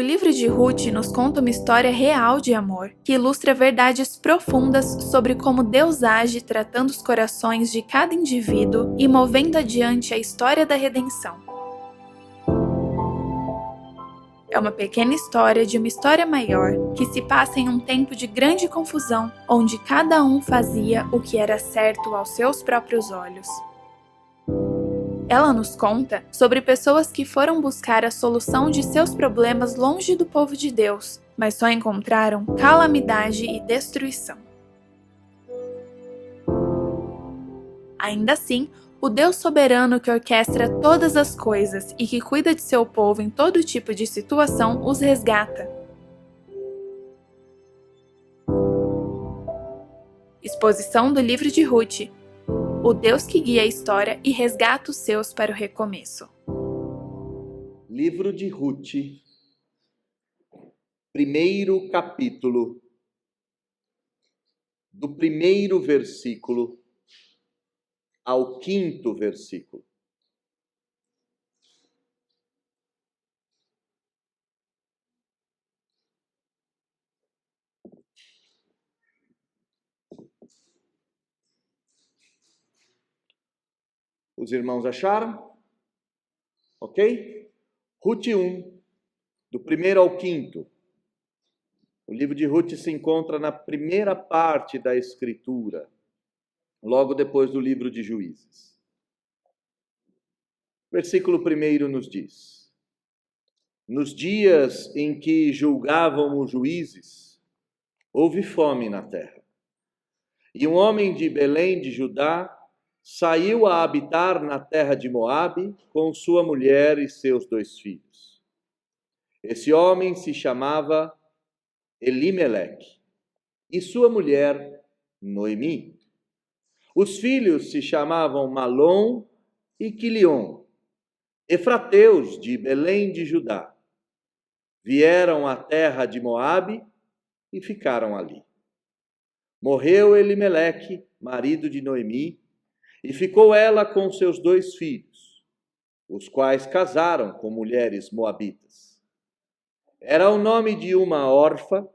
O livro de Ruth nos conta uma história real de amor, que ilustra verdades profundas sobre como Deus age tratando os corações de cada indivíduo e movendo adiante a história da redenção. É uma pequena história de uma história maior, que se passa em um tempo de grande confusão, onde cada um fazia o que era certo aos seus próprios olhos. Ela nos conta sobre pessoas que foram buscar a solução de seus problemas longe do povo de Deus, mas só encontraram calamidade e destruição. Ainda assim, o Deus soberano que orquestra todas as coisas e que cuida de seu povo em todo tipo de situação os resgata. Exposição do livro de Ruth. O Deus que guia a história e resgata os seus para o recomeço. Livro de Ruth, primeiro capítulo, do primeiro versículo ao quinto versículo. Os irmãos acharam? Ok? Ruth 1, do primeiro ao quinto. O livro de Ruth se encontra na primeira parte da Escritura, logo depois do livro de Juízes. Versículo 1 nos diz: Nos dias em que julgavam os juízes, houve fome na terra. E um homem de Belém de Judá saiu a habitar na terra de Moabe com sua mulher e seus 2 filhos. Esse homem se chamava Elimeleque e sua mulher Noemi. Os filhos se chamavam Malom e Quilion, efrateus de Belém de Judá. Vieram à terra de Moabe e ficaram ali. Morreu Elimeleque, marido de Noemi, e ficou ela com seus 2 filhos, os quais casaram com mulheres moabitas. Era o nome de uma órfã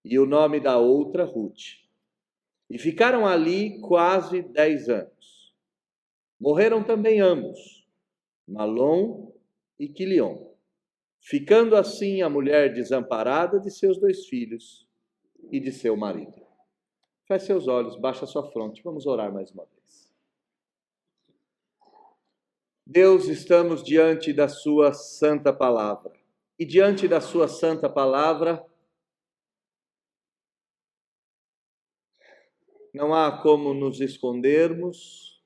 e o nome da outra Ruth. E ficaram ali quase 10 anos. Morreram também ambos, Malom e Quilion, ficando assim a mulher desamparada de seus 2 filhos e de seu marido. Feche seus olhos, baixa sua fronte. Vamos orar mais uma vez. Deus, estamos diante da sua santa palavra. E diante da sua santa palavra, não há como nos escondermos,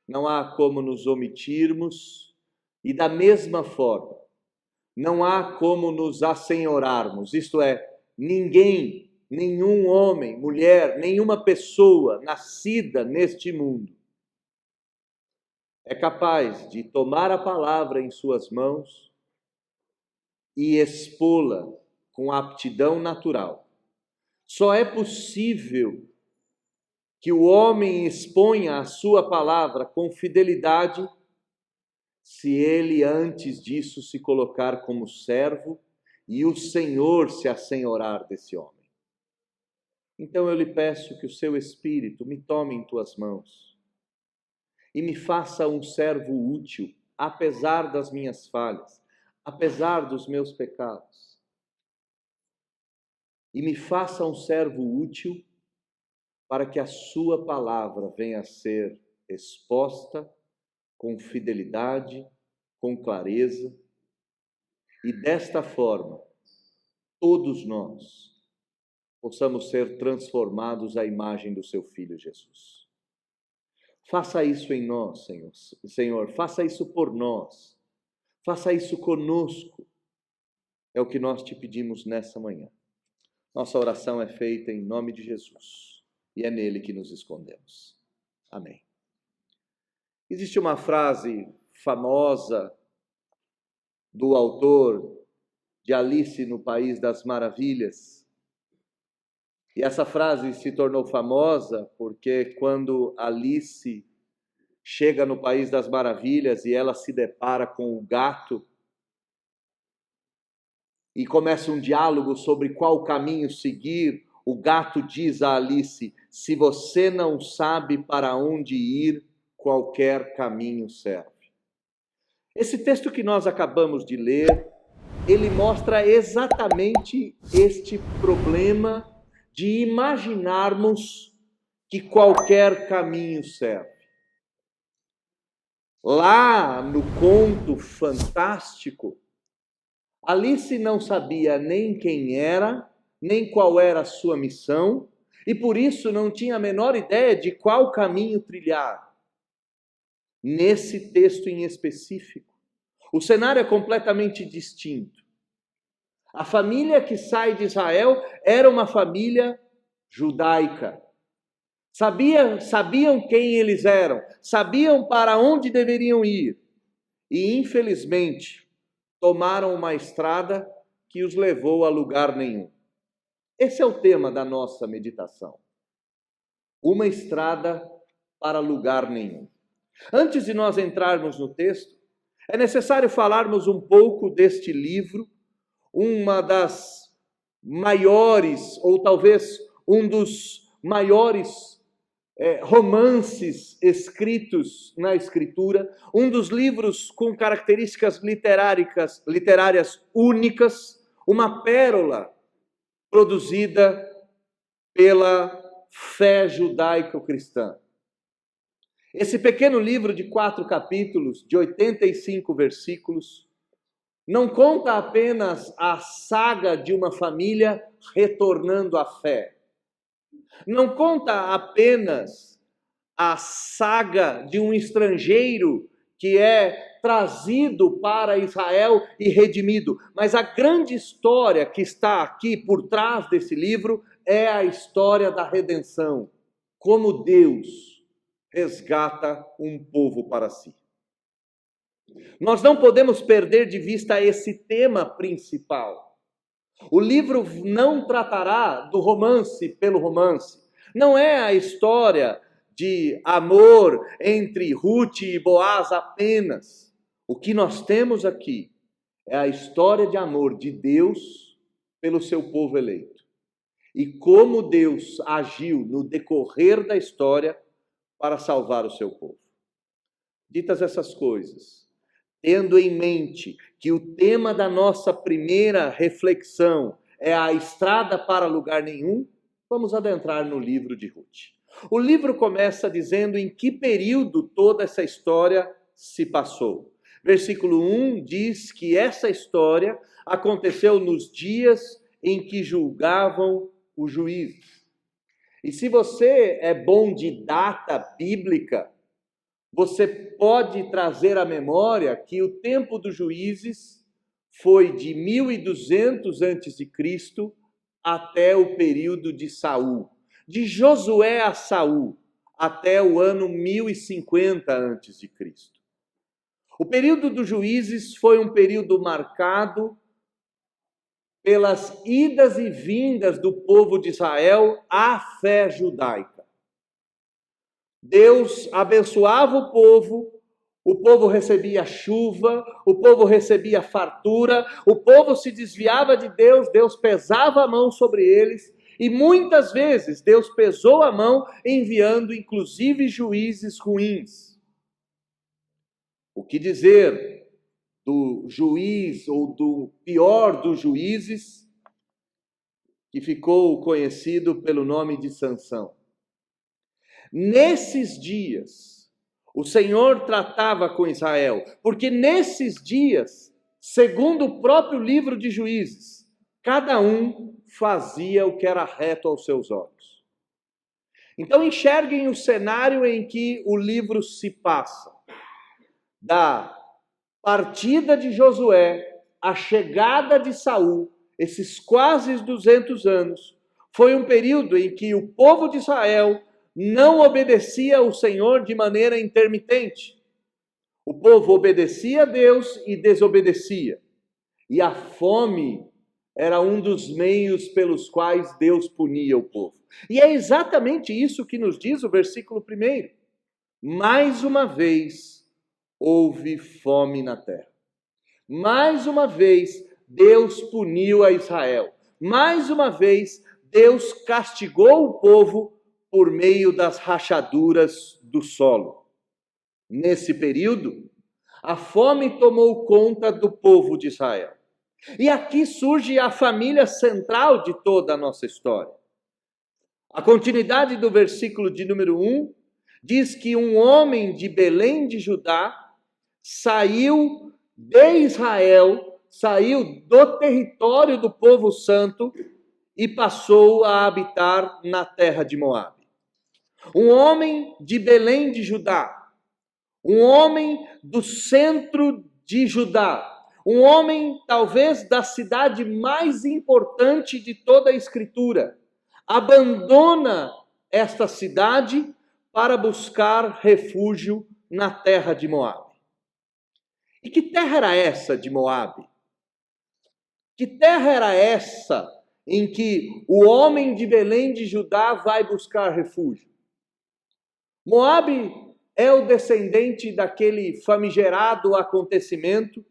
não há como nos omitirmos, e da mesma forma, não há como nos assenhorarmos, isto é, ninguém, nenhum homem, mulher, nenhuma pessoa nascida neste mundo é capaz de tomar a palavra em suas mãos e expô-la com aptidão natural. Só é possível que o homem exponha a sua palavra com fidelidade se ele antes disso se colocar como servo e o Senhor se assenhorar desse homem. Então eu lhe peço que o seu Espírito me tome em tuas mãos e me faça um servo útil, apesar das minhas falhas, apesar dos meus pecados. E me faça um servo útil para que a sua palavra venha a ser exposta com fidelidade, com clareza, e desta forma, todos nós possamos ser transformados à imagem do seu Filho Jesus. Faça isso em nós, Senhor, faça isso por nós, faça isso conosco, é o que nós te pedimos nessa manhã. Nossa oração é feita em nome de Jesus, e é nele que nos escondemos. Amém. Existe uma frase famosa do autor de Alice no País das Maravilhas, e essa frase se tornou famosa porque quando Alice chega no País das Maravilhas e ela se depara com o gato, e começa um diálogo sobre qual caminho seguir, o gato diz a Alice: se você não sabe para onde ir, qualquer caminho serve. Esse texto que nós acabamos de ler, ele mostra exatamente este problema de imaginarmos que qualquer caminho serve. Lá no conto fantástico, Alice não sabia nem quem era, nem qual era a sua missão, e por isso não tinha a menor ideia de qual caminho trilhar. Nesse texto em específico, o cenário é completamente distinto. A família que sai de Israel era uma família judaica. Sabiam quem eles eram, sabiam para onde deveriam ir. E, infelizmente, tomaram uma estrada que os levou a lugar nenhum. Esse é o tema da nossa meditação. Uma estrada para lugar nenhum. Antes de nós entrarmos no texto, é necessário falarmos um pouco deste livro, uma das maiores, ou talvez um dos maiores romances escritos na Escritura, um dos livros com características literárias únicas, uma pérola produzida pela fé judaico-cristã. Esse pequeno livro de 4 capítulos, de 85 versículos, não conta apenas a saga de uma família retornando à fé. Não conta apenas a saga de um estrangeiro que é trazido para Israel e redimido, mas a grande história que está aqui por trás desse livro é a história da redenção, como Deus resgata um povo para si. Nós não podemos perder de vista esse tema principal. O livro não tratará do romance pelo romance. Não é a história de amor entre Ruth e Boaz apenas. O que nós temos aqui é a história de amor de Deus pelo seu povo eleito. E como Deus agiu no decorrer da história para salvar o seu povo. Ditas essas coisas, tendo em mente que o tema da nossa primeira reflexão é a estrada para lugar nenhum, vamos adentrar no livro de Ruth. O livro começa dizendo em que período toda essa história se passou. Versículo 1 diz que essa história aconteceu nos dias em que julgavam os juízes. E se você é bom de data bíblica, você pode trazer à memória que o tempo dos juízes foi de 1200 a.C. até o período de Saul. De Josué a Saul, até o ano 1050 a.C. O período dos juízes foi um período marcado pelas idas e vindas do povo de Israel à fé judaica. Deus abençoava o povo recebia chuva, o povo recebia fartura, o povo se desviava de Deus, Deus pesava a mão sobre eles, e muitas vezes Deus pesou a mão enviando inclusive juízes ruins. O que dizer do juiz, ou do pior dos juízes, que ficou conhecido pelo nome de Sansão? Nesses dias, o Senhor tratava com Israel, porque nesses dias, segundo o próprio livro de Juízes, cada um fazia o que era reto aos seus olhos. Então enxerguem o cenário em que o livro se passa. Da partida de Josué, a chegada de Saul, esses quase 200 anos, foi um período em que o povo de Israel não obedecia ao Senhor de maneira intermitente. O povo obedecia a Deus e desobedecia. E a fome era um dos meios pelos quais Deus punia o povo. E é exatamente isso que nos diz o versículo 1. Mais uma vez houve fome na terra. Mais uma vez, Deus puniu a Israel. Mais uma vez, Deus castigou o povo por meio das rachaduras do solo. Nesse período, a fome tomou conta do povo de Israel. E aqui surge a família central de toda a nossa história. A continuidade do versículo de número 1 diz que um homem de Belém de Judá saiu de Israel, saiu do território do povo santo e passou a habitar na terra de Moabe. Um homem de Belém de Judá, um homem do centro de Judá, um homem talvez da cidade mais importante de toda a Escritura, abandona esta cidade para buscar refúgio na terra de Moabe. E que terra era essa de Moabe? Que terra era essa em que o homem de Belém de Judá vai buscar refúgio? Moabe é o descendente daquele famigerado acontecimento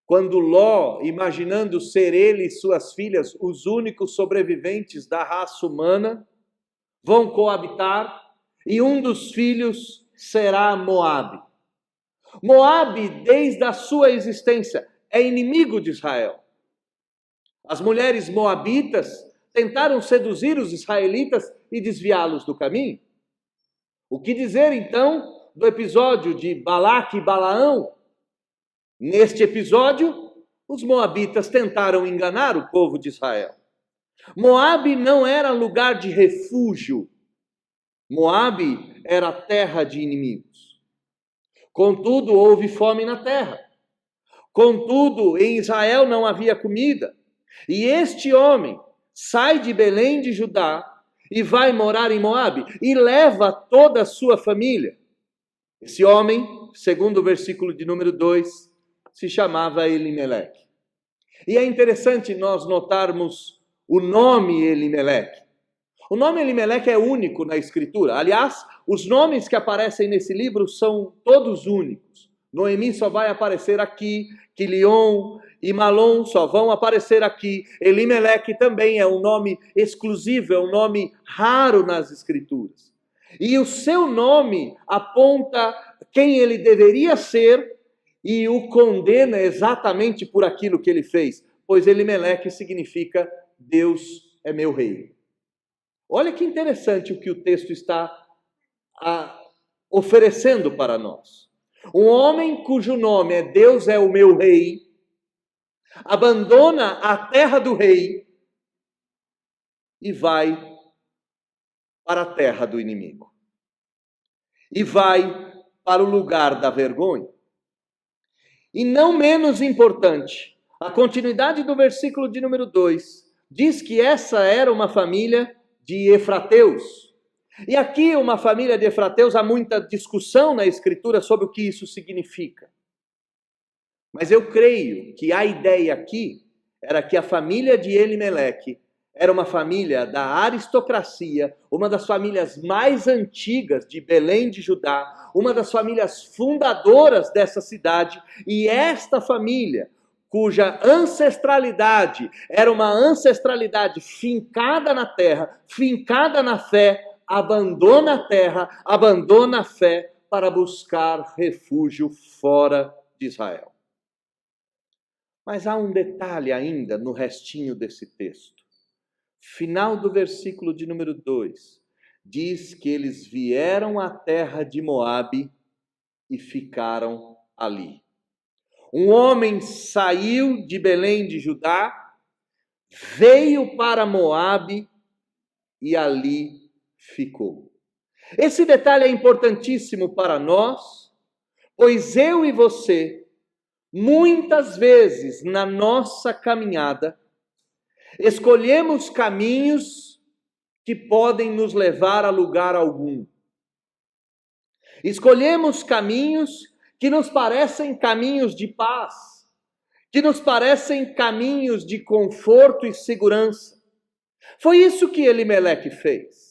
quando Ló, imaginando ser ele e suas filhas os únicos sobreviventes da raça humana, vão coabitar e um dos filhos será Moabe. Moabe, desde a sua existência, é inimigo de Israel. As mulheres moabitas tentaram seduzir os israelitas e desviá-los do caminho. O que dizer, então, do episódio de Balaque e Balaão? Neste episódio, os moabitas tentaram enganar o povo de Israel. Moabe não era lugar de refúgio. Moabe era terra de inimigos. Contudo, houve fome na terra. Contudo, em Israel não havia comida. E este homem sai de Belém de Judá e vai morar em Moabe e leva toda a sua família. Esse homem, segundo o versículo de número 2, se chamava Elimeleque. E é interessante nós notarmos o nome Elimeleque. O nome Elimeleque é único na Escritura. Aliás, os nomes que aparecem nesse livro são todos únicos. Noemi só vai aparecer aqui, Quilion e Malom só vão aparecer aqui. Elimeleque também é um nome exclusivo, é um nome raro nas Escrituras. E o seu nome aponta quem ele deveria ser e o condena exatamente por aquilo que ele fez, pois Elimeleque significa Deus é meu rei. Olha que interessante o que o texto está oferecendo para nós. Um homem cujo nome é Deus é o meu rei, abandona a terra do rei e vai para a terra do inimigo. E vai para o lugar da vergonha. E não menos importante, a continuidade do versículo de número 2 diz que essa era uma família de efrateus. E aqui uma família de efrateus, há muita discussão na Escritura sobre o que isso significa. Mas eu creio que a ideia aqui era que a família de Elimeleque era uma família da aristocracia, uma das famílias mais antigas de Belém de Judá, uma das famílias fundadoras dessa cidade, e esta família, cuja ancestralidade era uma ancestralidade fincada na terra, fincada na fé, abandona a terra, abandona a fé para buscar refúgio fora de Israel. Mas há um detalhe ainda no restinho desse texto. Final do versículo de número 2, diz que eles vieram à terra de Moabe e ficaram ali. Um homem saiu de Belém de Judá, veio para Moabe e ali ficou. Esse detalhe é importantíssimo para nós, pois eu e você, muitas vezes na nossa caminhada, escolhemos caminhos que podem nos levar a lugar algum. Escolhemos caminhos que nos parecem caminhos de paz, que nos parecem caminhos de conforto e segurança. Foi isso que Elimeleque fez.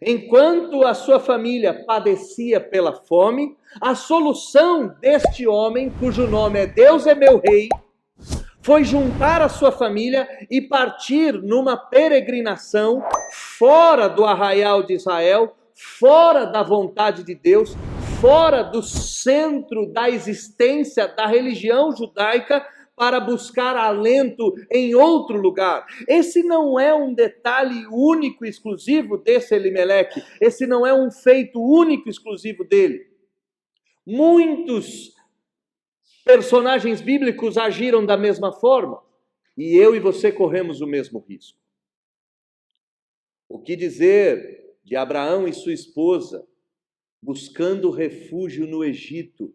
Enquanto a sua família padecia pela fome, a solução deste homem, cujo nome é Deus é meu rei, foi juntar a sua família e partir numa peregrinação fora do arraial de Israel, fora da vontade de Deus, fora do centro da existência da religião judaica, para buscar alento em outro lugar. Esse não é um detalhe único e exclusivo desse Elimeleque, esse não é um feito único e exclusivo dele. Muitos personagens bíblicos agiram da mesma forma, e eu e você corremos o mesmo risco. O que dizer de Abraão e sua esposa buscando refúgio no Egito,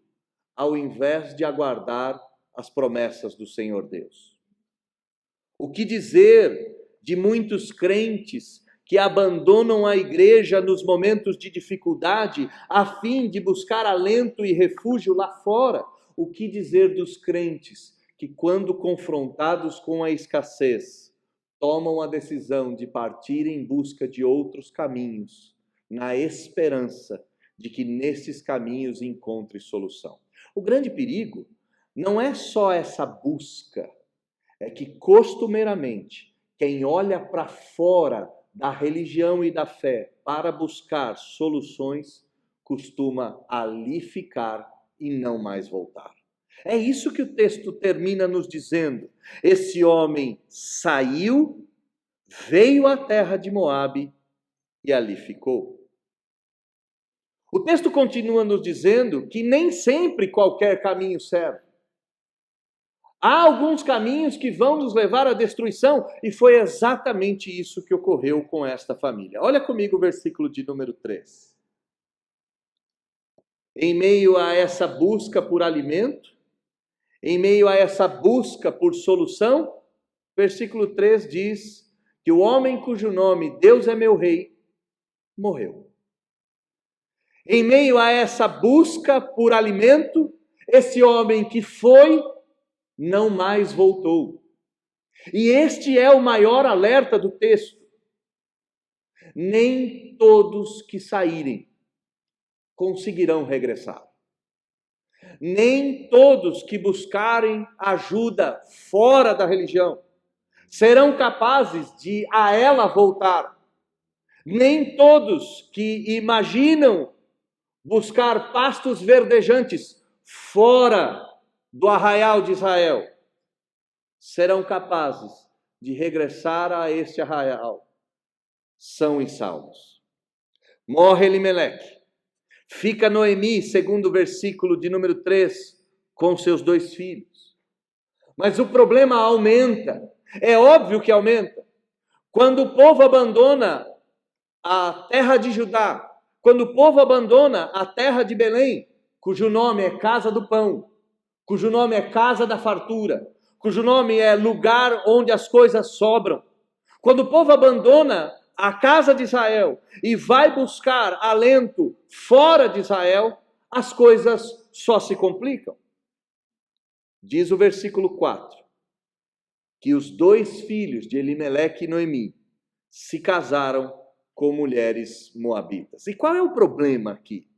ao invés de aguardar as promessas do Senhor Deus? O que dizer de muitos crentes que abandonam a igreja nos momentos de dificuldade a fim de buscar alento e refúgio lá fora? O que dizer dos crentes que, quando confrontados com a escassez, tomam a decisão de partir em busca de outros caminhos, na esperança de que nesses caminhos encontre solução? O grande perigo não é só essa busca, é que costumeiramente quem olha para fora da religião e da fé para buscar soluções costuma ali ficar e não mais voltar. É isso que o texto termina nos dizendo. Esse homem saiu, veio à terra de Moabe e ali ficou. O texto continua nos dizendo que nem sempre qualquer caminho serve. Há alguns caminhos que vão nos levar à destruição, e foi exatamente isso que ocorreu com esta família. Olha comigo o versículo de número 3. Em meio a essa busca por alimento, em meio a essa busca por solução, versículo 3 diz que o homem cujo nome Deus é meu rei, morreu. Em meio a essa busca por alimento, esse homem que foi, não mais voltou. E este é o maior alerta do texto. Nem todos que saírem conseguirão regressar. Nem todos que buscarem ajuda fora da religião serão capazes de a ela voltar. Nem todos que imaginam buscar pastos verdejantes fora do arraial de Israel serão capazes de regressar a este arraial são e salvos. Morre Elimeleque. Fica Noemi, segundo o versículo de número 3, com seus 2 filhos. Mas o problema aumenta. É óbvio que aumenta. Quando o povo abandona a terra de Judá, quando o povo abandona a terra de Belém, cujo nome é Casa do Pão, cujo nome é Casa da Fartura, cujo nome é lugar onde as coisas sobram. Quando o povo abandona a casa de Israel e vai buscar alento fora de Israel, as coisas só se complicam. Diz o versículo 4, que os 2 filhos de Elimeleque e Noemi se casaram com mulheres moabitas. E qual é o problema aqui?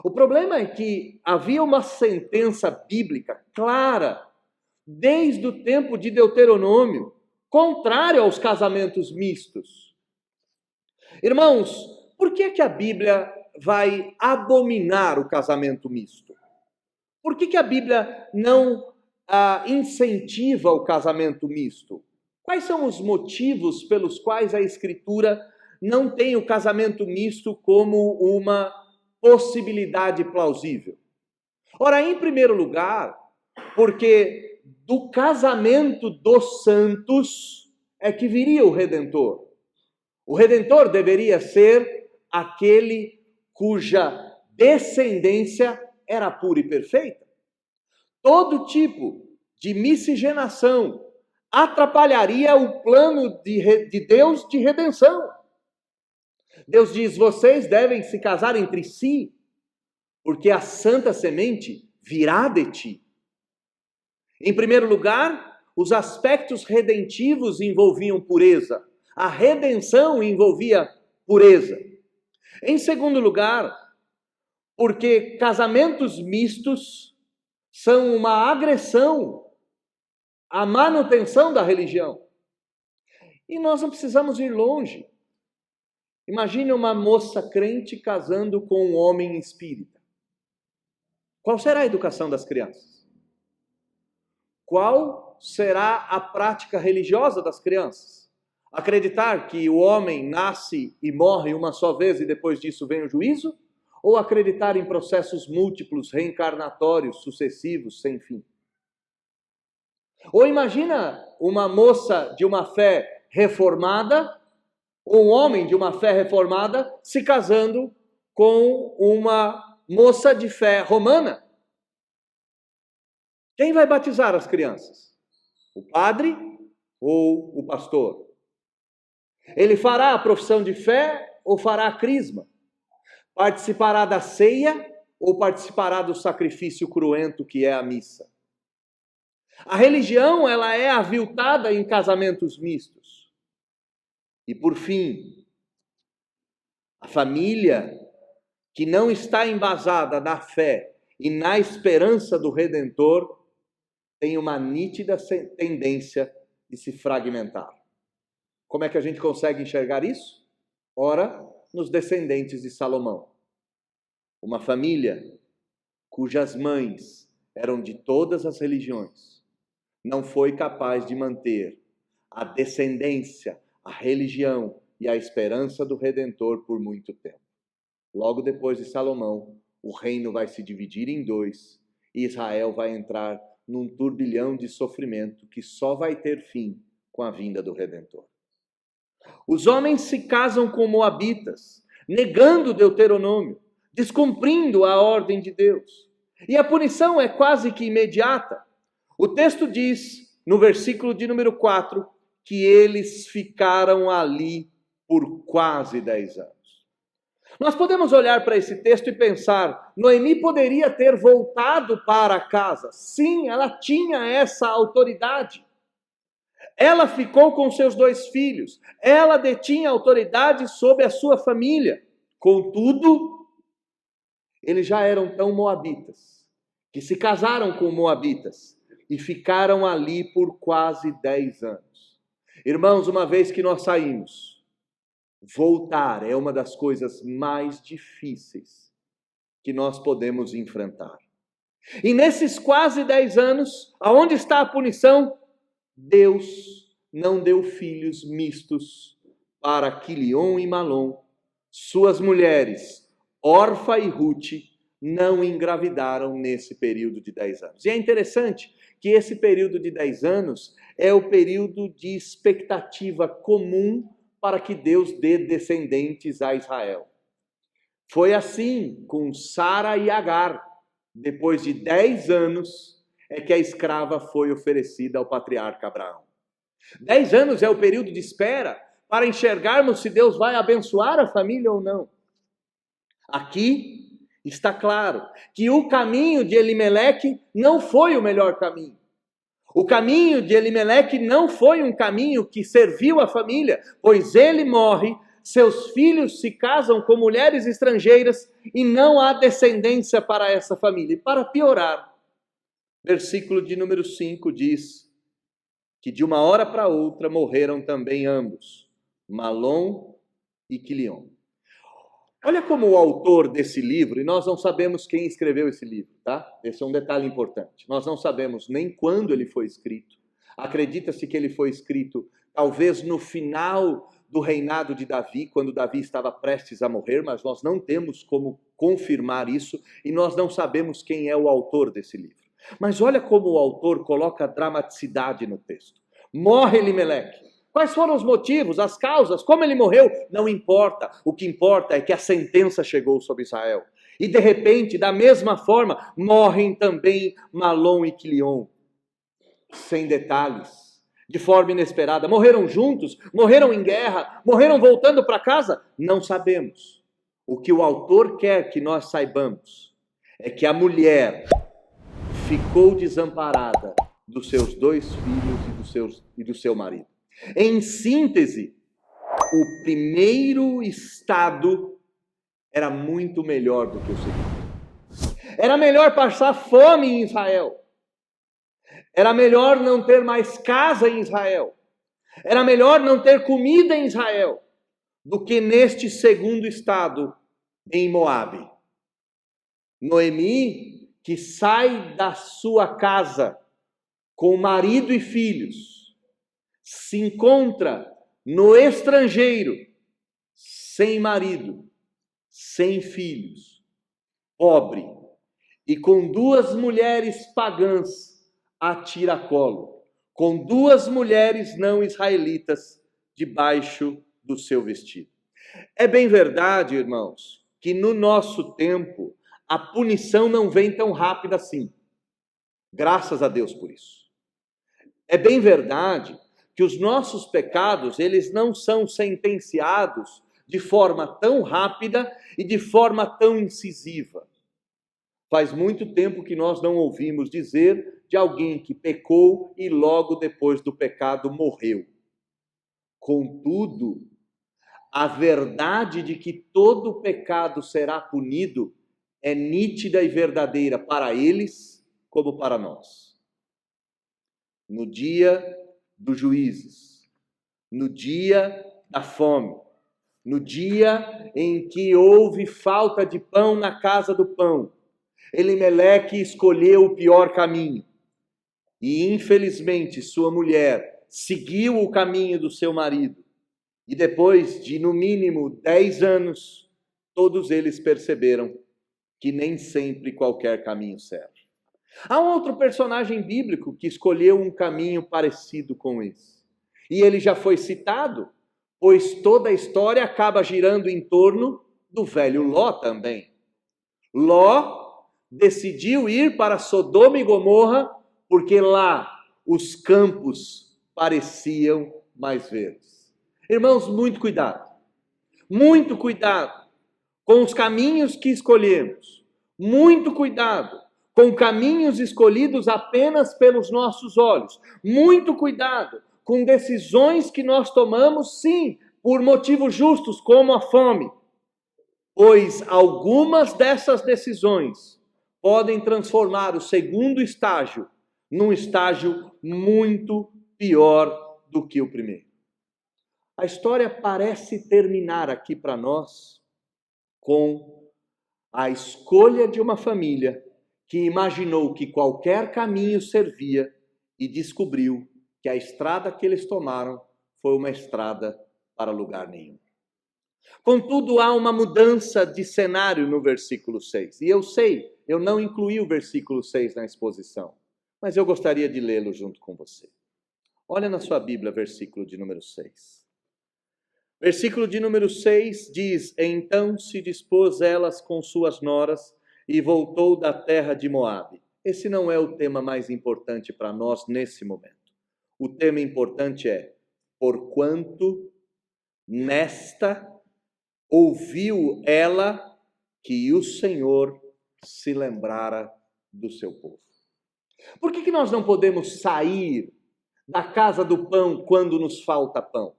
O problema é que havia uma sentença bíblica clara, desde o tempo de Deuteronômio, contrária aos casamentos mistos. Irmãos, por que a Bíblia vai abominar o casamento misto? Por que a Bíblia não incentiva o casamento misto? Quais são os motivos pelos quais a Escritura não tem o casamento misto como uma possibilidade plausível? Ora, em primeiro lugar, porque do casamento dos santos é que viria o Redentor. O Redentor deveria ser aquele cuja descendência era pura e perfeita. Todo tipo de miscigenação atrapalharia o plano de Deus de redenção. Deus diz: vocês devem se casar entre si, porque a santa semente virá de ti. Em primeiro lugar, os aspectos redentivos envolviam pureza. A redenção envolvia pureza. Em segundo lugar, porque casamentos mistos são uma agressão a manutenção da religião. E nós não precisamos ir longe. Imagine uma moça crente casando com um homem espírita. Qual será a educação das crianças? Qual será a prática religiosa das crianças? Acreditar que o homem nasce e morre uma só vez e depois disso vem o juízo? Ou acreditar em processos múltiplos, reencarnatórios, sucessivos, sem fim? Ou imagina uma moça de uma fé reformada, ou um homem de uma fé reformada, se casando com uma moça de fé romana. Quem vai batizar as crianças? O padre ou o pastor? Ele fará a profissão de fé ou fará a crisma? Participará da ceia ou participará do sacrifício cruento que é a missa? A religião, ela é aviltada em casamentos mistos. E por fim, a família que não está embasada na fé e na esperança do Redentor tem uma nítida tendência de se fragmentar. Como é que a gente consegue enxergar isso? Ora, nos descendentes de Salomão. Uma família cujas mães eram de todas as religiões não foi capaz de manter a descendência, a religião e a esperança do Redentor por muito tempo. Logo depois de Salomão, o reino vai se dividir em dois e Israel vai entrar num turbilhão de sofrimento que só vai ter fim com a vinda do Redentor. Os homens se casam com moabitas, negando o Deuteronômio, descumprindo a ordem de Deus. E a punição é quase que imediata. O texto diz, no versículo de número 4, que eles ficaram ali por quase 10 anos. Nós podemos olhar para esse texto e pensar, Noemi poderia ter voltado para casa. Sim, ela tinha essa autoridade. Ela ficou com seus 2 filhos. Ela detinha autoridade sobre a sua família. Contudo, eles já eram tão moabitas, que se casaram com moabitas e ficaram ali por quase 10 anos. Irmãos, uma vez que nós saímos, voltar é uma das coisas mais difíceis que nós podemos enfrentar. E nesses quase 10 anos, aonde está a punição? Deus não deu filhos mistos para Quilion e Malom. Suas mulheres, Orfa e Ruth, não engravidaram nesse período de 10 anos. E é interessante que esse período de 10 anos é o período de expectativa comum para que Deus dê descendentes a Israel. Foi assim com Sara e Agar. Depois de 10 anos é que a escrava foi oferecida ao patriarca Abraão. 10 anos é o período de espera para enxergarmos se Deus vai abençoar a família ou não. Aqui está claro que o caminho de Elimeleque não foi o melhor caminho. O caminho de Elimeleque não foi um caminho que serviu à família, pois ele morre, seus filhos se casam com mulheres estrangeiras e não há descendência para essa família. E para piorar, versículo de número 5 diz que de uma hora para outra morreram também ambos, Malom e Quilion. Olha como o autor desse livro, e nós não sabemos quem escreveu esse livro, tá? Esse é um detalhe importante. Nós não sabemos nem quando ele foi escrito. Acredita-se que ele foi escrito talvez no final do reinado de Davi, quando Davi estava prestes a morrer, mas nós não temos como confirmar isso e nós não sabemos quem é o autor desse livro. Mas olha como o autor coloca dramaticidade no texto. Morre Elimeleque. Quais foram os motivos, as causas, como ele morreu? Não importa. O que importa é que a sentença chegou sobre Israel. E de repente, da mesma forma, morrem também Malom e Quilion. Sem detalhes, de forma inesperada. Morreram juntos? Morreram em guerra? Morreram voltando para casa? Não sabemos. O que o autor quer que nós saibamos é que a mulher ficou desamparada dos seus 2 filhos e do seu marido. Em síntese, o primeiro estado era muito melhor do que o segundo. Era melhor passar fome em Israel. Era melhor não ter mais casa em Israel. Era melhor não ter comida em Israel do que neste segundo estado em Moabe. Noemi, que sai da sua casa com marido e filhos, se encontra no estrangeiro, sem marido, sem filhos, pobre, e com duas mulheres pagãs a tiracolo, com duas mulheres não israelitas debaixo do seu vestido. É bem verdade, irmãos, que no nosso tempo a punição não vem tão rápida assim. Graças a Deus por isso. É bem verdade que os nossos pecados, eles não são sentenciados de forma tão rápida e de forma tão incisiva. Faz muito tempo que nós não ouvimos dizer de alguém que pecou e logo depois do pecado morreu. Contudo, a verdade de que todo pecado será punido é nítida e verdadeira para eles como para nós. No dia dos juízes, no dia da fome, no dia em que houve falta de pão na casa do pão, Elimeleque escolheu o pior caminho. E infelizmente sua mulher seguiu o caminho do seu marido. E depois de no mínimo 10 anos, todos eles perceberam que nem sempre qualquer caminho serve. Há um outro personagem bíblico que escolheu um caminho parecido com esse. E ele já foi citado, pois toda a história acaba girando em torno do velho Ló também. Ló decidiu ir para Sodoma e Gomorra, porque lá os campos pareciam mais verdes. Irmãos, muito cuidado com os caminhos que escolhemos, muito cuidado com caminhos escolhidos apenas pelos nossos olhos, muito cuidado com decisões que nós tomamos, sim, por motivos justos, como a fome, pois algumas dessas decisões podem transformar o segundo estágio num estágio muito pior do que o primeiro. A história parece terminar aqui para nós com a escolha de uma família que imaginou que qualquer caminho servia e descobriu que a estrada que eles tomaram foi uma estrada para lugar nenhum. Contudo, há uma mudança de cenário no versículo 6. E eu sei, eu não incluí o versículo 6 na exposição, mas eu gostaria de lê-lo junto com você. Olha na sua Bíblia, versículo de número 6. Versículo de número 6 diz: Então se dispôs elas com suas noras e voltou da terra de Moabe. Esse não é o tema mais importante para nós nesse momento. O tema importante é: porquanto nesta ouviu ela que o Senhor se lembrara do seu povo. Por que nós não podemos sair da casa do pão quando nos falta pão?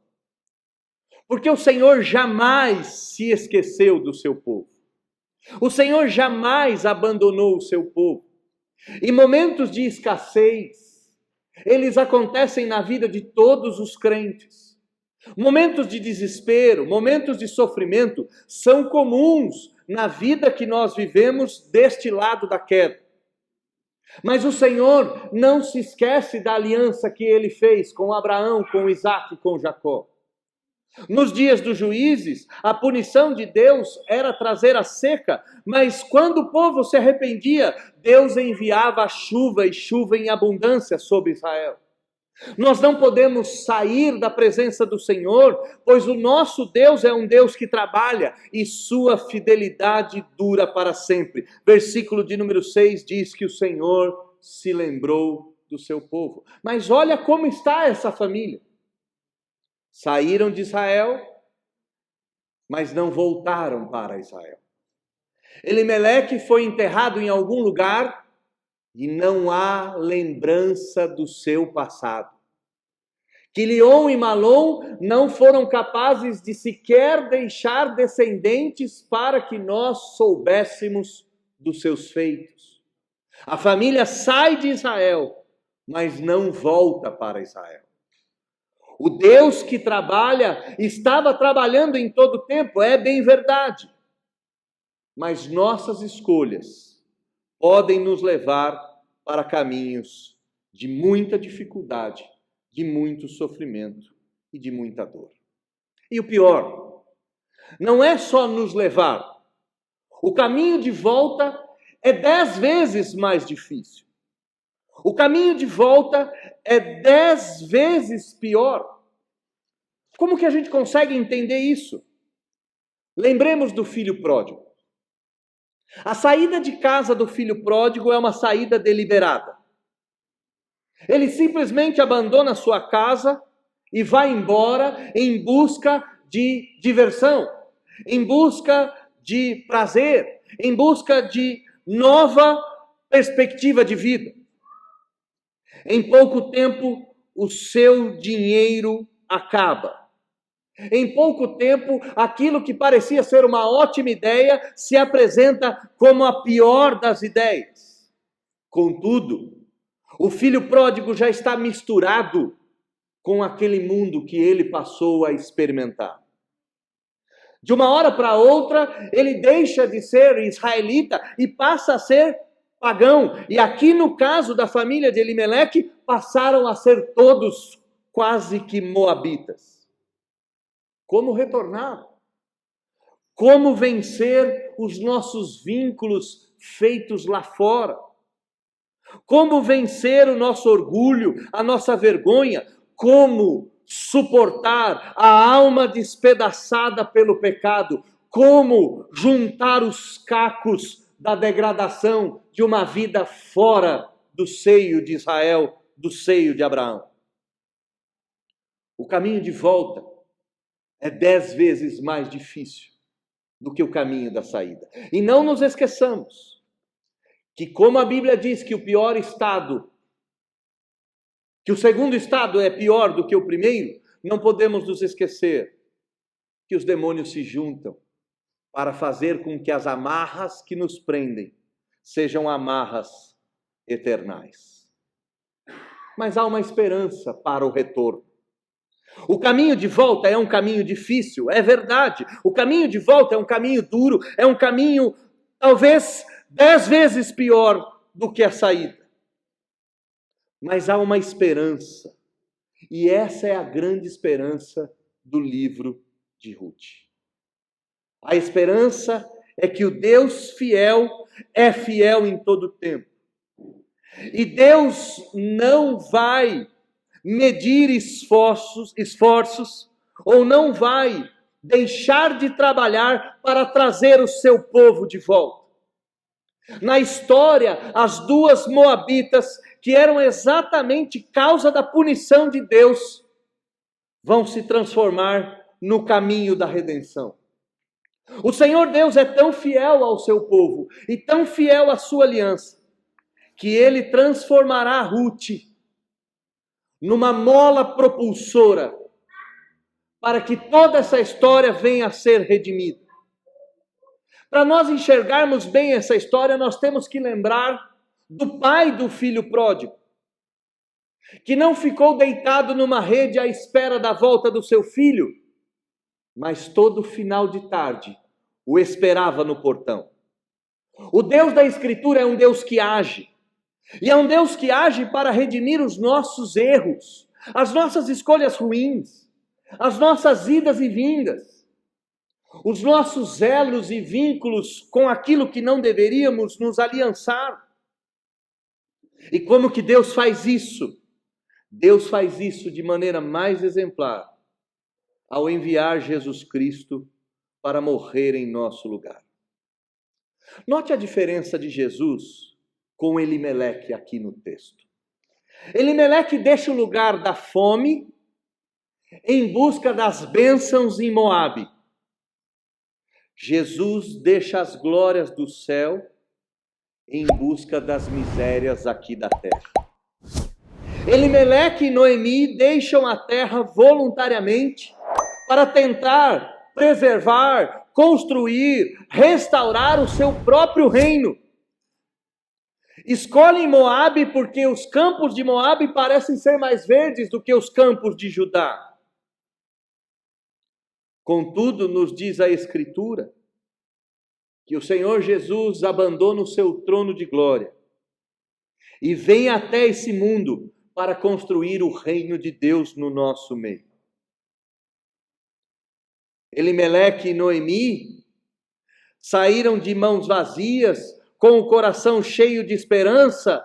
Porque o Senhor jamais se esqueceu do seu povo. O Senhor jamais abandonou o seu povo. E momentos de escassez, eles acontecem na vida de todos os crentes. Momentos de desespero, momentos de sofrimento são comuns na vida que nós vivemos deste lado da queda. Mas o Senhor não se esquece da aliança que Ele fez com Abraão, com Isaac e com Jacó. Nos dias dos juízes, a punição de Deus era trazer a seca, mas quando o povo se arrependia, Deus enviava a chuva e chuva em abundância sobre Israel. Nós não podemos sair da presença do Senhor, pois o nosso Deus é um Deus que trabalha e sua fidelidade dura para sempre. Versículo de número 6 diz que o Senhor se lembrou do seu povo. Mas olha como está essa família. Saíram de Israel, mas não voltaram para Israel. Elimeleque foi enterrado em algum lugar e não há lembrança do seu passado. Quilion e Malom não foram capazes de sequer deixar descendentes para que nós soubéssemos dos seus feitos. A família sai de Israel, mas não volta para Israel. O Deus que trabalha, estava trabalhando em todo o tempo, é bem verdade. Mas nossas escolhas podem nos levar para caminhos de muita dificuldade, de muito sofrimento e de muita dor. E o pior, não é só nos levar. O caminho de volta é 10 vezes mais difícil. O caminho de volta é 10 vezes pior. Como que a gente consegue entender isso? Lembremos do filho pródigo. A saída de casa do filho pródigo é uma saída deliberada. Ele simplesmente abandona sua casa e vai embora em busca de diversão, em busca de prazer, em busca de nova perspectiva de vida. Em pouco tempo, o seu dinheiro acaba. Em pouco tempo, aquilo que parecia ser uma ótima ideia se apresenta como a pior das ideias. Contudo, o filho pródigo já está misturado com aquele mundo que ele passou a experimentar. De uma hora para outra, ele deixa de ser israelita e passa a ser pagão. E aqui no caso da família de Elimeleque, passaram a ser todos quase que moabitas. Como retornar? Como vencer os nossos vínculos feitos lá fora? Como vencer o nosso orgulho, a nossa vergonha? Como suportar a alma despedaçada pelo pecado? Como juntar os cacos da degradação de uma vida fora do seio de Israel, do seio de Abraão? O caminho de volta é 10 vezes mais difícil do que o caminho da saída. E não nos esqueçamos que, como a Bíblia diz que o pior estado, que o segundo estado é pior do que o primeiro, não podemos nos esquecer que os demônios se juntam para fazer com que as amarras que nos prendem sejam amarras eternais. Mas há uma esperança para o retorno. O caminho de volta é um caminho difícil, é verdade. O caminho de volta é um caminho duro, é um caminho talvez 10 vezes pior do que a saída. Mas há uma esperança, e essa é a grande esperança do livro de Ruth. A esperança é que o Deus fiel é fiel em todo o tempo. E Deus não vai medir esforços, ou não vai deixar de trabalhar para trazer o seu povo de volta. Na história, as duas moabitas, que eram exatamente causa da punição de Deus, vão se transformar no caminho da redenção. O Senhor Deus é tão fiel ao seu povo e tão fiel à sua aliança, que Ele transformará Ruth numa mola propulsora para que toda essa história venha a ser redimida. Para nós enxergarmos bem essa história, nós temos que lembrar do pai do filho pródigo, que não ficou deitado numa rede à espera da volta do seu filho, mas todo final de tarde o esperava no portão. O Deus da Escritura é um Deus que age. E é um Deus que age para redimir os nossos erros, as nossas escolhas ruins, as nossas idas e vindas, os nossos elos e vínculos com aquilo que não deveríamos nos aliançar. E como que Deus faz isso? Deus faz isso de maneira mais exemplar, ao enviar Jesus Cristo para morrer em nosso lugar. Note a diferença de Jesus com Elimeleque aqui no texto. Elimeleque deixa o lugar da fome em busca das bênçãos em Moabe. Jesus deixa as glórias do céu em busca das misérias aqui da terra. Elimeleque e Noemi deixam a terra voluntariamente para tentar preservar, construir, restaurar o seu próprio reino. Escolhem Moabe porque os campos de Moabe parecem ser mais verdes do que os campos de Judá. Contudo, nos diz a Escritura que o Senhor Jesus abandona o seu trono de glória e vem até esse mundo para construir o reino de Deus no nosso meio. Elimeleque e Noemi saíram de mãos vazias, com o coração cheio de esperança,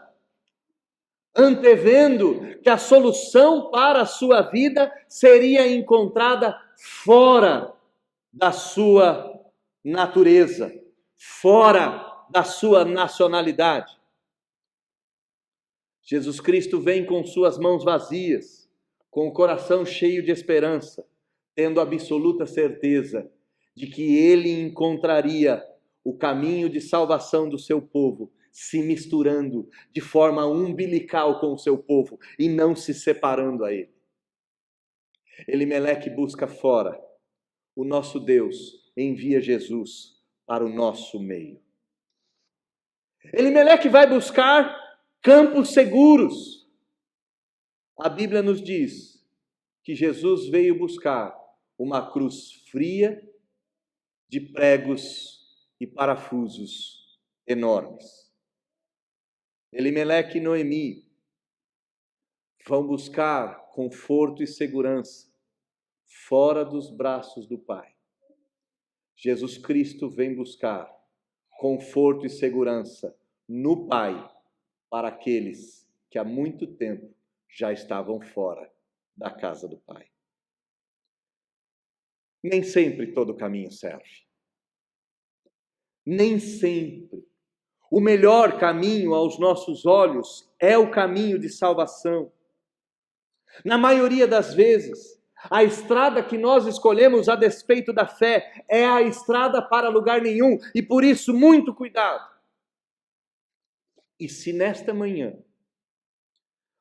antevendo que a solução para a sua vida seria encontrada fora da sua natureza, fora da sua nacionalidade. Jesus Cristo vem com suas mãos vazias, com o coração cheio de esperança, tendo absoluta certeza de que ele encontraria o caminho de salvação do seu povo, se misturando de forma umbilical com o seu povo e não se separando a ele. Elimeleque busca fora, o nosso Deus envia Jesus para o nosso meio. Elimeleque vai buscar campos seguros. A Bíblia nos diz que Jesus veio buscar uma cruz fria de pregos e parafusos enormes. Elimeleque e Noemi vão buscar conforto e segurança fora dos braços do Pai. Jesus Cristo vem buscar conforto e segurança no Pai para aqueles que há muito tempo já estavam fora da casa do Pai. Nem sempre todo caminho serve. Nem sempre. O melhor caminho aos nossos olhos é o caminho de salvação. Na maioria das vezes, a estrada que nós escolhemos a despeito da fé é a estrada para lugar nenhum, e por isso muito cuidado. E se nesta manhã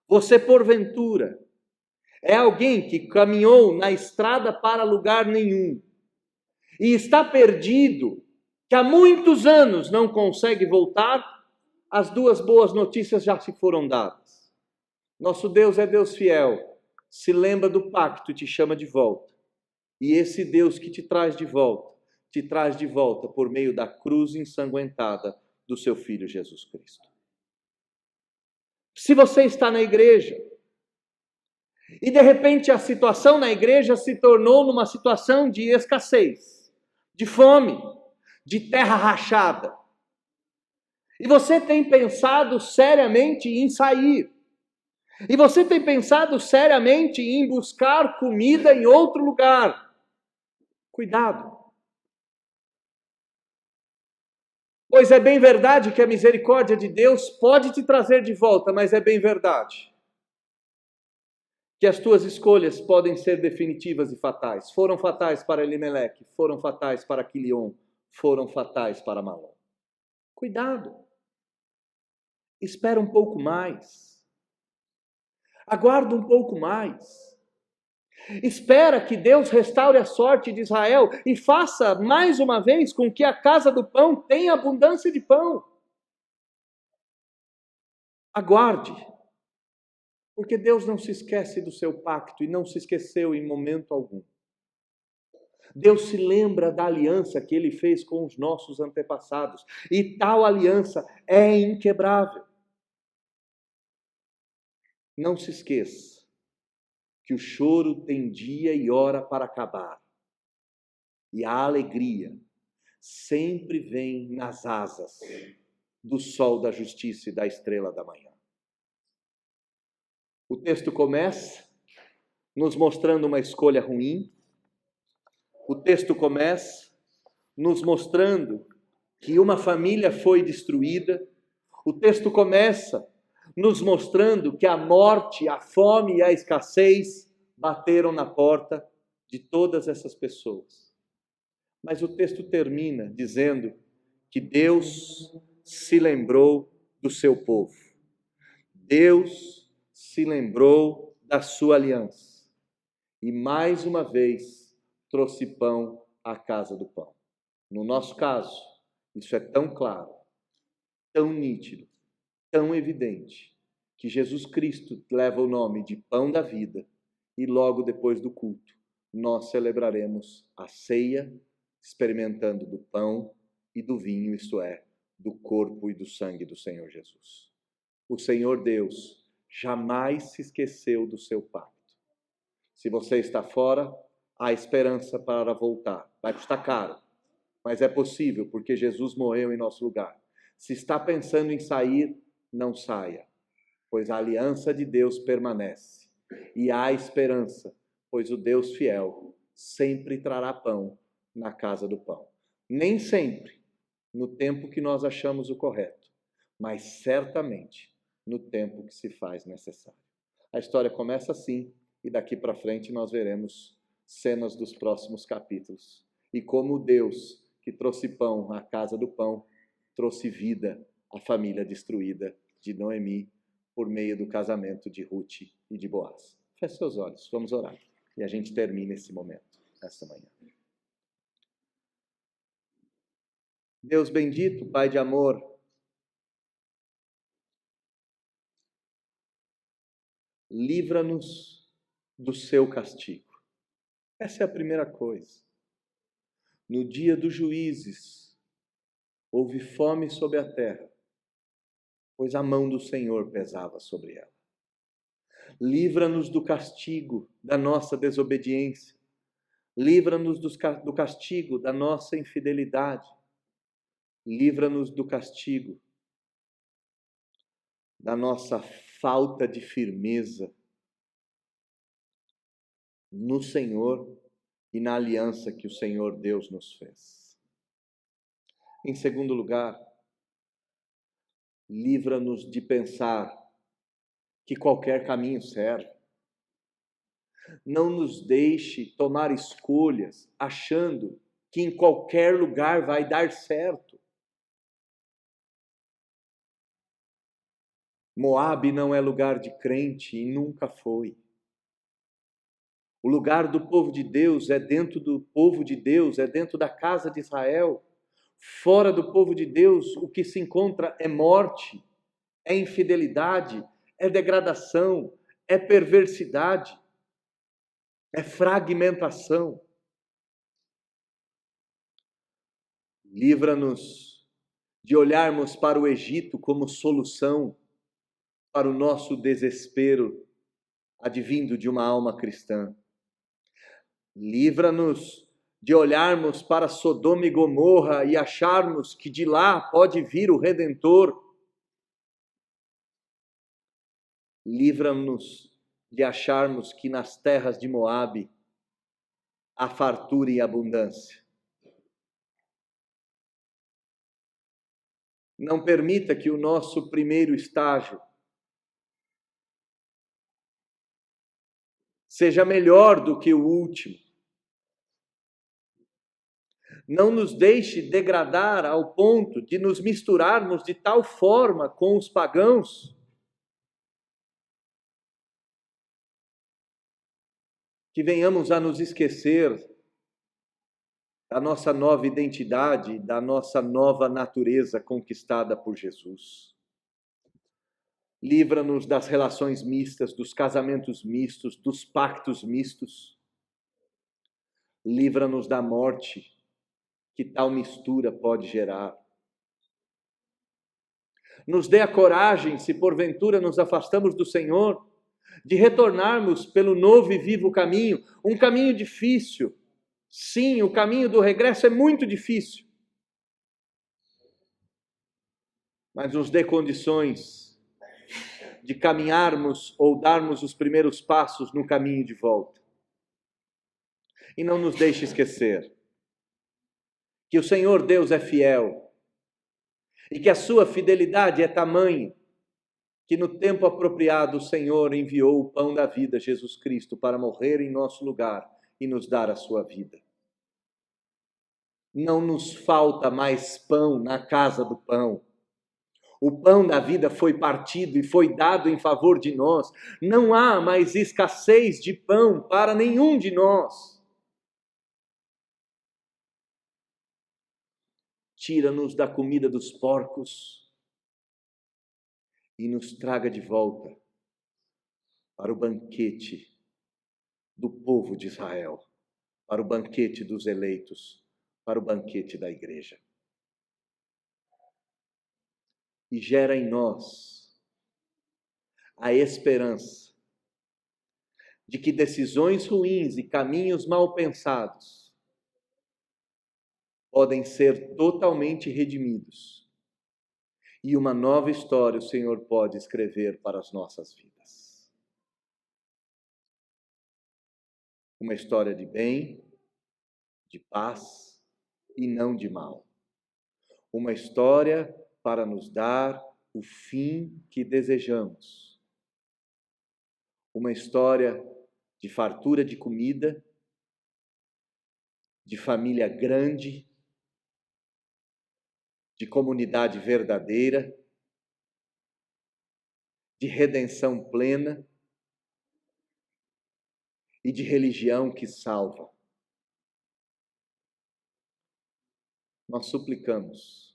você porventura é alguém que caminhou na estrada para lugar nenhum e está perdido, que há muitos anos não consegue voltar, as duas boas notícias já se foram dadas. Nosso Deus é Deus fiel, se lembra do pacto e te chama de volta. E esse Deus que te traz de volta por meio da cruz ensanguentada do seu Filho Jesus Cristo. Se você está na igreja e de repente a situação na igreja se tornou numa situação de escassez, de fome, de terra rachada, e você tem pensado seriamente em sair, e você tem pensado seriamente em buscar comida em outro lugar, cuidado. Pois é bem verdade que a misericórdia de Deus pode te trazer de volta, mas é bem verdade que as tuas escolhas podem ser definitivas e fatais. Foram fatais para Elimeleque, foram fatais para Quilion, foram fatais para Malom. Cuidado. Espera um pouco mais. Aguarda um pouco mais. Espera que Deus restaure a sorte de Israel e faça mais uma vez com que a casa do pão tenha abundância de pão. Aguarde. Porque Deus não se esquece do seu pacto e não se esqueceu em momento algum. Deus se lembra da aliança que Ele fez com os nossos antepassados. E tal aliança é inquebrável. Não se esqueça que o choro tem dia e hora para acabar. E a alegria sempre vem nas asas do sol da justiça e da estrela da manhã. O texto começa nos mostrando uma escolha ruim. O texto começa nos mostrando que uma família foi destruída. O texto começa nos mostrando que a morte, a fome e a escassez bateram na porta de todas essas pessoas. Mas o texto termina dizendo que Deus se lembrou do seu povo. Deus se lembrou da sua aliança. E mais uma vez trouxe pão à casa do pão. No nosso caso, isso é tão claro, tão nítido, tão evidente que Jesus Cristo leva o nome de Pão da Vida e logo depois do culto nós celebraremos a ceia experimentando do pão e do vinho, isto é, do corpo e do sangue do Senhor Jesus. O Senhor Deus jamais se esqueceu do seu pacto. Se você está fora, há esperança para voltar. Vai custar caro, mas é possível porque Jesus morreu em nosso lugar. Se está pensando em sair, não saia, pois a aliança de Deus permanece. E há esperança, pois o Deus fiel sempre trará pão na casa do pão. Nem sempre no tempo que nós achamos o correto, mas certamente no tempo que se faz necessário. A história começa assim, e daqui para frente nós veremos cenas dos próximos capítulos. E como Deus, que trouxe pão à casa do pão, trouxe vida à família destruída de Noemi, por meio do casamento de Ruth e de Boaz. Feche seus olhos, vamos orar. E a gente termina esse momento, esta manhã. Deus bendito, Pai de amor, livra-nos do seu castigo. Essa é a primeira coisa. No dia dos juízes, houve fome sobre a terra, pois a mão do Senhor pesava sobre ela. Livra-nos do castigo da nossa desobediência. Livra-nos do castigo da nossa infidelidade. Livra-nos do castigo da nossa falta de firmeza no Senhor e na aliança que o Senhor Deus nos fez. Em segundo lugar, livra-nos de pensar que qualquer caminho serve. Não nos deixe tomar escolhas achando que em qualquer lugar vai dar certo. Moabe não é lugar de crente e nunca foi. O lugar do povo de Deus é dentro do povo de Deus, é dentro da casa de Israel. Fora do povo de Deus, o que se encontra é morte, é infidelidade, é degradação, é perversidade, é fragmentação. Livra-nos de olharmos para o Egito como solução para o nosso desespero advindo de uma alma cristã. Livra-nos de olharmos para Sodoma e Gomorra e acharmos que de lá pode vir o Redentor. Livra-nos de acharmos que nas terras de Moabe há fartura e abundância. Não permita que o nosso primeiro estágio seja melhor do que o último. Não nos deixe degradar ao ponto de nos misturarmos de tal forma com os pagãos que venhamos a nos esquecer da nossa nova identidade, da nossa nova natureza conquistada por Jesus. Livra-nos das relações mistas, dos casamentos mistos, dos pactos mistos. Livra-nos da morte que tal mistura pode gerar. Nos dê a coragem, se porventura nos afastamos do Senhor, de retornarmos pelo novo e vivo caminho, um caminho difícil. Sim, o caminho do regresso é muito difícil. Mas nos dê condições de caminharmos ou darmos os primeiros passos no caminho de volta. E não nos deixe esquecer que o Senhor Deus é fiel e que a sua fidelidade é tamanha que no tempo apropriado o Senhor enviou o pão da vida, Jesus Cristo, para morrer em nosso lugar e nos dar a sua vida. Não nos falta mais pão na casa do pão. O pão da vida foi partido e foi dado em favor de nós. Não há mais escassez de pão para nenhum de nós. Tira-nos da comida dos porcos e nos traga de volta para o banquete do povo de Israel, para o banquete dos eleitos, para o banquete da igreja. E gera em nós a esperança de que decisões ruins e caminhos mal pensados podem ser totalmente redimidos. E uma nova história o Senhor pode escrever para as nossas vidas. Uma história de bem, de paz e não de mal. Uma história para nos dar o fim que desejamos. Uma história de fartura de comida, de família grande, de comunidade verdadeira, de redenção plena e de religião que salva. Nós suplicamos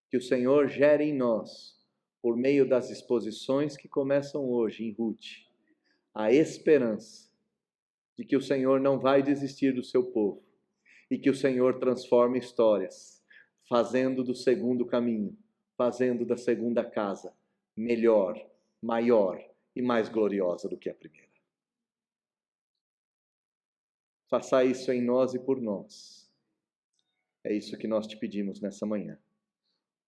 que o Senhor gere em nós, por meio das exposições que começam hoje em Ruth, a esperança de que o Senhor não vai desistir do seu povo e que o Senhor transforma histórias, fazendo do segundo caminho, fazendo da segunda casa melhor, maior e mais gloriosa do que a primeira. Faça isso em nós e por nós. É isso que nós te pedimos nessa manhã,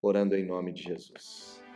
orando em nome de Jesus.